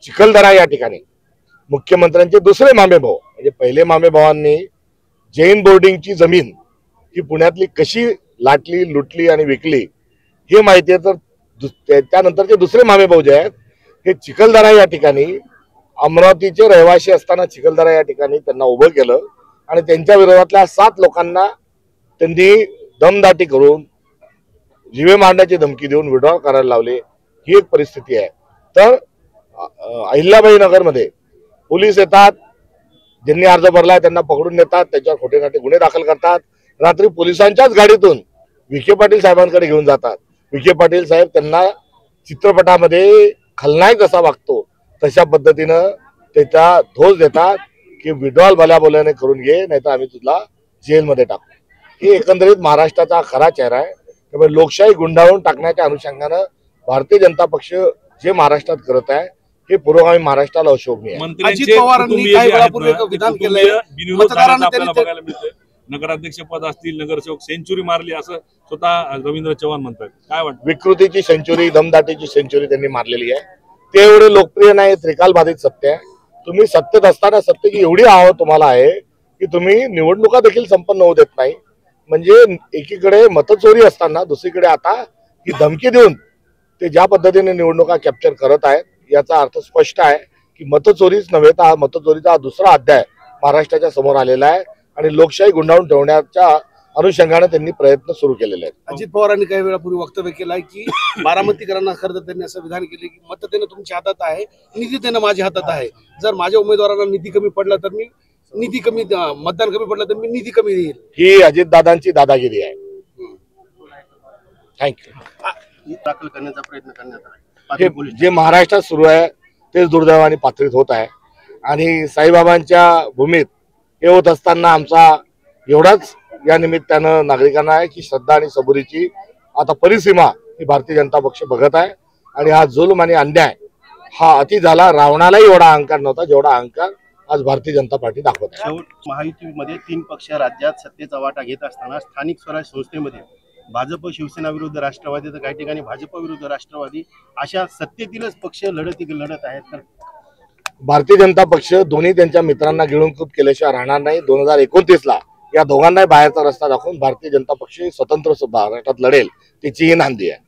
चिखलदरा या ठिकाणी मुख्यमंत्र्यांचे दुसरे मामेभाऊ म्हणजे पहिले मामेभावांनी जैन बोर्डिंगची जमीन ही पुण्यातली कशी लाटली लुटली आणि विकली हे माहिती आहे। तर त्यानंतरचे दुसरे मामेभाऊ जे आहेत हे चिखलदरा या ठिकाणी अमरावतीचे रहिवासी असताना चिखलदरा या ठिकाणी त्यांना उभं केलं आणि त्यांच्या विरोधातल्या 7 लोकांना त्यांनी दमदाटी करून जीवे मारण्याची धमकी देऊन विड्रॉ करायला लावले। ही एक परिस्थिती आहे। तर अहिल्याबाई नगरमध्ये पोलीस येतात, ज्यांनी अर्ज भरलाय त्यांना पकडून नेतात, त्याच्यावर खोटे नाटे गुन्हे दाखल करतात। रात्री पोलिसांच्याच गाडीतून विखे पाटील साहेबांकडे घेऊन जातात। विखे पाटील साहेब त्यांना चित्रपटामध्ये खलनायक जसा वागतो तशा पद्धतीनं त्याचा धोस देतात की विड्रॉल भल्या बोल्याने करून घे, नाहीतर आम्ही तुला जेलमध्ये टाकू। हे एकंदरीत महाराष्ट्राचा खरा चेहरा आहे। त्यामुळे लोकशाही गुंडाळून टाकण्याच्या अनुषंगानं भारतीय जनता पक्ष जे महाराष्ट्रात करत आहे हे पुरोगामी महाराष्ट्राला अशोभनीय आहे। अजित पवारांनी काही वेळापूर्वी एक विधान केलंय, मतदारांना त्यांनी नगराध्यक्ष पद असतील, नगरसेवक सेंचुरी मारली असं स्वतः रवींद्र चव्हाण म्हणतात, काय वाटतं? विकृतीची सेंचुरी, दमदाटीची सेंचुरी त्यांनी मारलेली आहे। ते एवढे लोकप्रिय नाही, त्रिकाल बाधित सत्य आहे। तुम्ही सत्तेत असताना सत्तेची एवढी आवड तुम्हाला आहे की तुम्ही निवडणुका देखील संपन्न होऊ देत नाही। म्हणजे एकीकडे मतचोरी असताना दुसरीकडे आता ही धमकी देऊन ते ज्या पद्धतीने निवडणुका कॅप्चर करत आहेत याचा अर्थ स्पष्ट आहे की मतचोरीच नव्हे तर हा मतचोरीचा दुसरा अध्याय महाराष्ट्राच्या समोर आलेला आहे आणि लोकशाही गुंडाळून ठेवण्याच्या अनुषंगाने त्यांनी प्रयत्न सुरू केलेले आहेत। अजित पवारांनी काही वेळापूर्वी वक्तव्य केलंय की बारामतीकरांना खरं तर त्यांनी असं विधान केले की मत देणं तुमच्या हातात आहे, निधी देणं माझ्या हातात आहे। जर माझ्या उमेदवारांना निधी कमी पडला तर मी निधी कमी, मतदान कमी पडलं तर मी निधी कमी देईल। ही अजितदादांची दादागिरी आहे। थँक्यू। दाखल करण्याचा प्रयत्न करण्यात आला। जे महाराष्ट्रात सुरू आहे तेच दुर्दैवाने पाथरीत होत आहे आणि साईबाबांच्या भूमीत हे होत असताना आमचा एवढाच या निमित्तानं नागरिकांना आहे की श्रद्धा आणि सबुरीची आता परिसीमा ही भारतीय जनता पक्ष बघत आहे आणि हा जुल्म आणि अन्याय हा अति झाला। रावणालाही एवढा अहंकार नव्हता जेवढा अहंकार आज भारतीय जनता पार्टी दाखवत आहे। महायुतीमध्ये 3 पक्ष राज्यात सत्तेचा वाटा घेत असताना स्थानिक स्वराज्य संस्थेमध्ये भाजप शिवसेना विरुद्ध राष्ट्रवादी, तर काही ठिकाणी भाजप विरुद्ध राष्ट्रवादी अशा सत्तेतीलच पक्ष लढत आहेत। तर भारतीय जनता पक्ष दोन्ही त्यांच्या मित्रांना गिळूनकृत केल्याशिवाय राहणार नाही। 2029ला या दोघांनाही बाहेरचा रस्ता दाखवून भारतीय जनता पक्ष स्वतंत्र महाराष्ट्रात लढेल त्याची ही नांदी आहे।